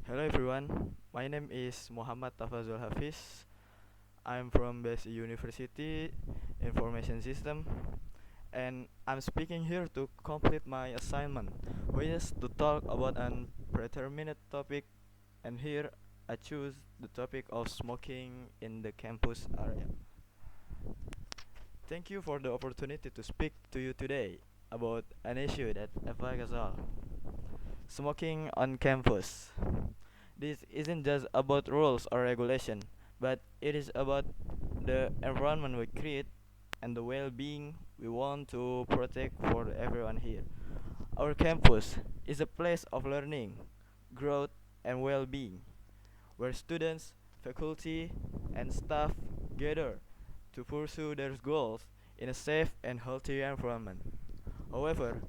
Hello everyone, my name is Muhammad Tafazzul Hafidz. I'm from Base University Information System and I'm speaking here to complete my assignment, which is to talk about an predetermined topic, and here I choose the topic of smoking in the campus area. Thank you for the opportunity to speak to you today about an issue that affects us all. Smoking on campus. This isn't just about rules or regulation, but it is about the environment we create and the well-being we want to protect for everyone here. Our campus is a place of learning, growth, and well-being, where students, faculty, and staff gather to pursue their goals in a safe and healthy environment. However,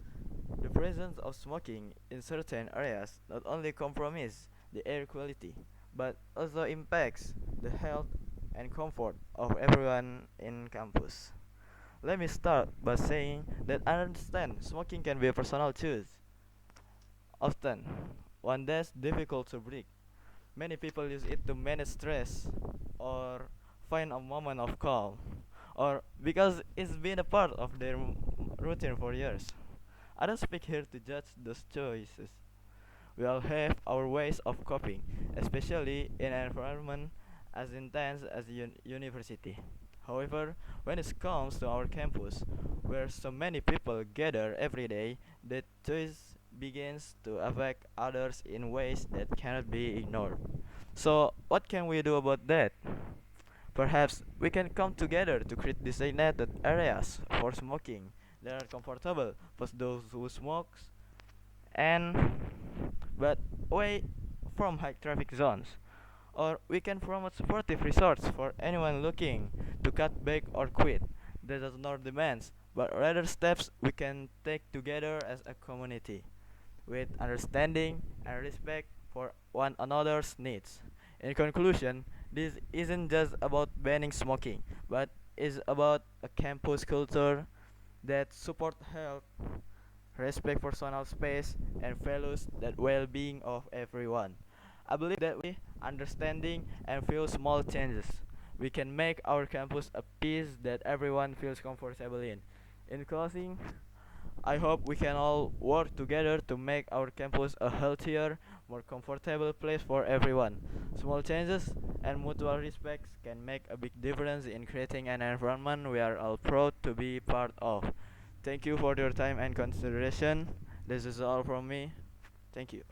the presence of smoking in certain areas not only compromises the air quality, but also impacts the health and comfort of everyone in campus. Let me start by saying that I understand smoking can be a personal choice. Often, one that's difficult to break. Many people use it to manage stress or find a moment of calm or because it's been a part of their routine for years. I don't speak here to judge those choices. We all have our ways of coping, especially in an environment as intense as university. However, when it comes to our campus, where so many people gather every day, that choice begins to affect others in ways that cannot be ignored. So, what can we do about that? Perhaps we can come together to create designated areas for smoking that are comfortable for those who smoke and but away from high traffic zones. Or we can promote supportive resorts for anyone looking to cut back or quit. That is not demands, but rather steps we can take together as a community with understanding and respect for one another's needs. In conclusion, this isn't just about banning smoking, but is about a campus culture that support health, respect personal space, and values the well-being of everyone. I believe that we understanding and few small changes, we can make our campus a place that everyone feels comfortable in. In closing, I hope we can all work together to make our campus a healthier, more comfortable place for everyone. Small changes and mutual respect can make a big difference in creating an environment we are all proud to be part of. Thank you for your time and consideration. This is all from me. Thank you.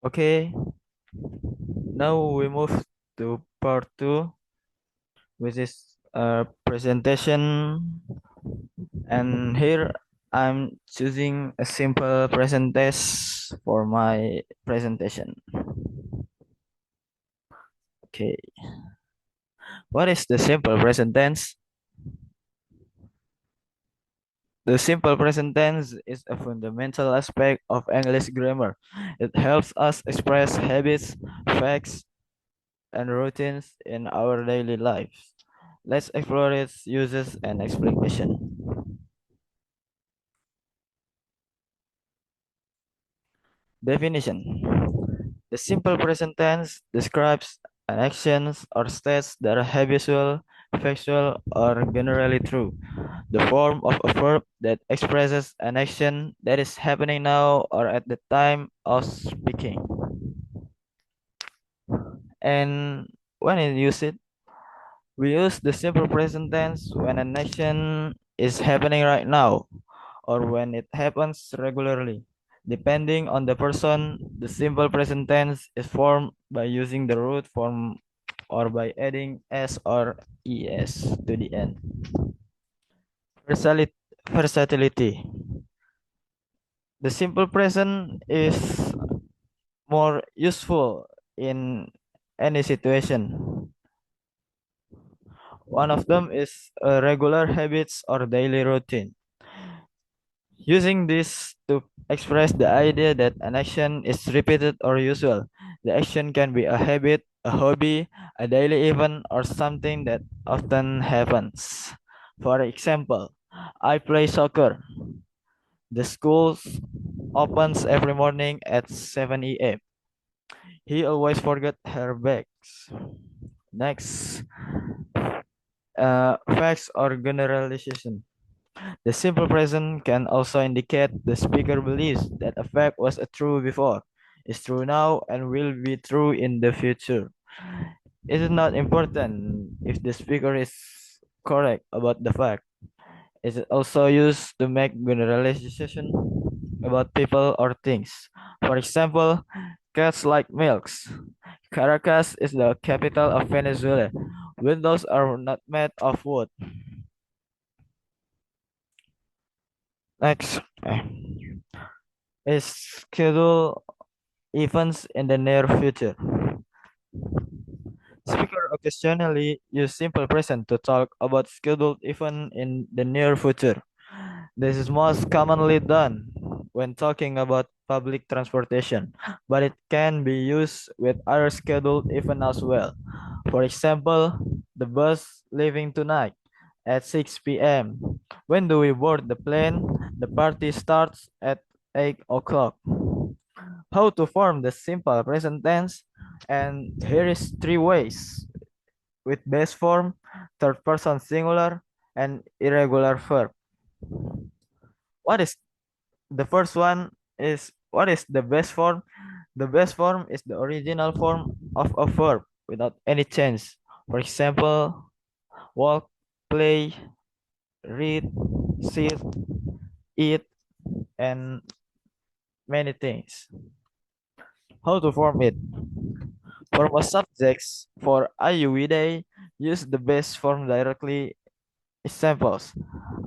Okay, now we move to part two, which is a presentation. And here I'm choosing a simple present tense for my presentation. Okay, what is the simple present tense? The simple present tense is a fundamental aspect of English grammar. It helps us express habits, facts, and routines in our daily lives. Let's explore its uses and explanation. Definition. The simple present tense describes an actions or states that are habitual, factual, or generally true. The form of a verb that expresses an action that is happening now or at the time of speaking. And when it use it, we use the simple present tense when an action is happening right now or when it happens regularly. Depending on the person, the simple present tense is formed by using the root form or by adding s or es to the end. Versatility. The simple present is more useful in any situation. One of them is regular habits or daily routine. Using this to express the idea that an action is repeated or usual. The action can be a habit, a hobby, a daily event, or something that often happens. For example, I play soccer. The school opens every morning at 7 a.m. He always forgot her bags. Next, facts or generalization. The simple present can also indicate the speaker believes that a fact was true before, is true now, and will be true in the future. It is not important if the speaker is correct about the fact. It is also used to make generalization about people or things. For example, cats like milks. Caracas is the capital of Venezuela. Windows are not made of wood. Next is schedule events in the near future. Speaker occasionally use simple present to talk about scheduled event in the near future. This is most commonly done when talking about public transportation, but it can be used with other scheduled events as well. For example, the bus leaving tonight at 6 p.m. When do we board the plane? The party starts at 8 o'clock. How to form the simple present tense? And here is three ways with base form, third person singular, and irregular verb. What is the first one is what is the base form? The base form is the original form of a verb without any change. For example, walk, play, read, sit, eat, and many things. How to form it? For most subjects, for IUV day, use the base form directly. Examples: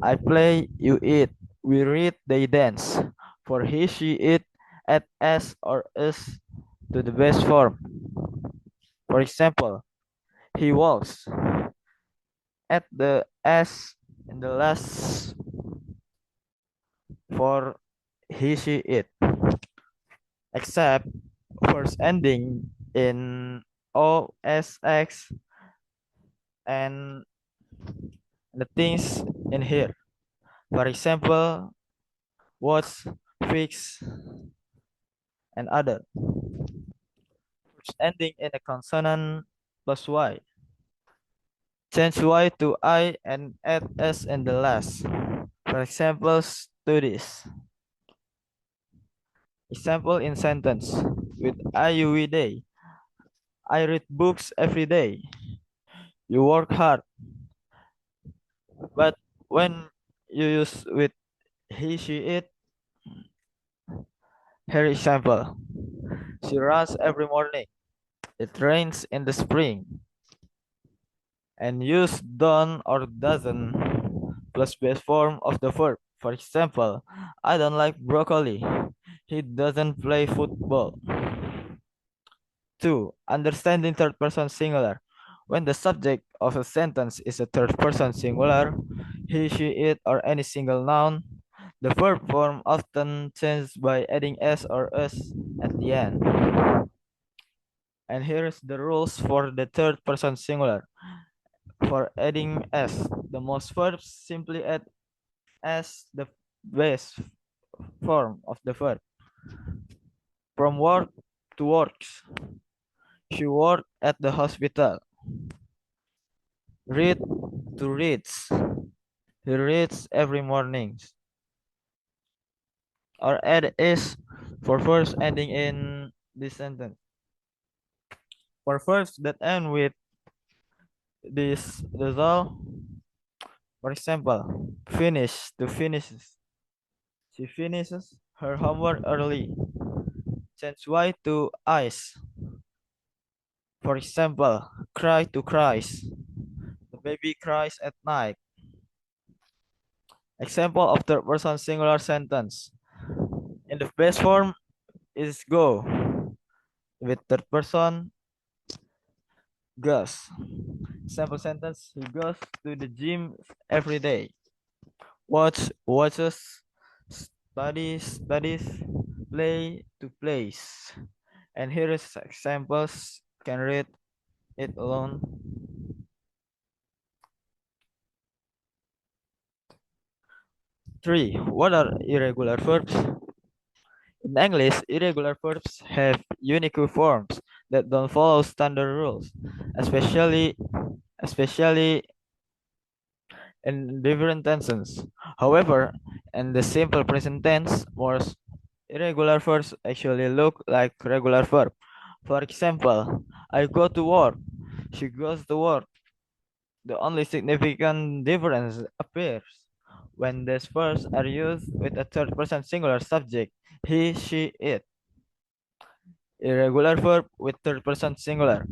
I play, you eat, we read, they dance. For he, she, it, add s or us to the base form. For example, he walks, add the s in the last for he, she, it. Except first ending in osx and the things in here. For example, watch, fix, and other. First ending in a consonant plus y. Change y to I and add s in the last. For example, studies. Example in sentence with IUV day. I read books every day. You work hard. But when you use with he, she, it, here example. She runs every morning. It rains in the spring. And use don't or doesn't plus base form of the verb. For example, I don't like broccoli. He doesn't play football. 2. Understanding third person singular. When the subject of a sentence is a third person singular, he, she, it, or any single noun, the verb form often changes by adding s or us at the end. And here's the rules for the third person singular. For adding s, the most verbs simply add as the base form of the verb. From work to works. She worked at the hospital. Read to reads. He reads every morning. Or add is for verbs ending in this sentence. For verbs that end with this result, for example, finish to finishes. She finishes her homework early. Change y to eyes. For example, cry to cries. The baby cries at night. Example of third person singular sentence. In the base form is go. With third person, goes. Example sentence: he goes to the gym every day. Watches, studies, play to plays. And here is examples. Can read it alone. 3. What are irregular verbs? In English, irregular verbs have unique forms that don't follow standard rules, especially especially in different tenses. However, in the simple present tense, most irregular verbs actually look like regular verb. For example, I go to work, she goes to work. The only significant difference appears when these verbs are used with a third person singular subject, he, she, it. Irregular verb with third person singular.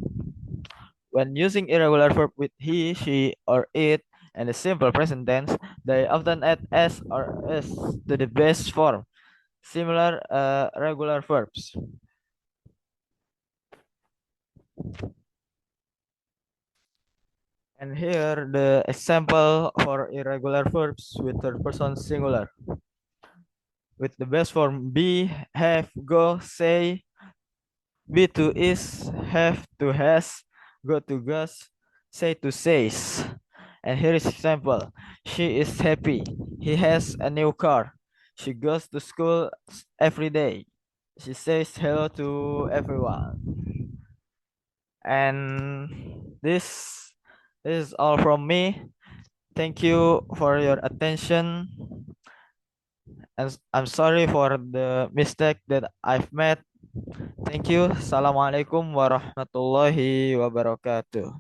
When using irregular verb with he, she, or it in the simple present tense, they often add s or s to the base form, similar regular verbs. And here the example for irregular verbs with third person singular. With the base form be, have, go, say, be to is, have to has, go to goes, say to says. And here is example. She is happy. He has a new car. She goes to school every day. She says hello to everyone. And this is all from me. Thank you for your attention. And I'm sorry for the mistake that I've made. Thank you. Assalamualaikum warahmatullahi wabarakatuh.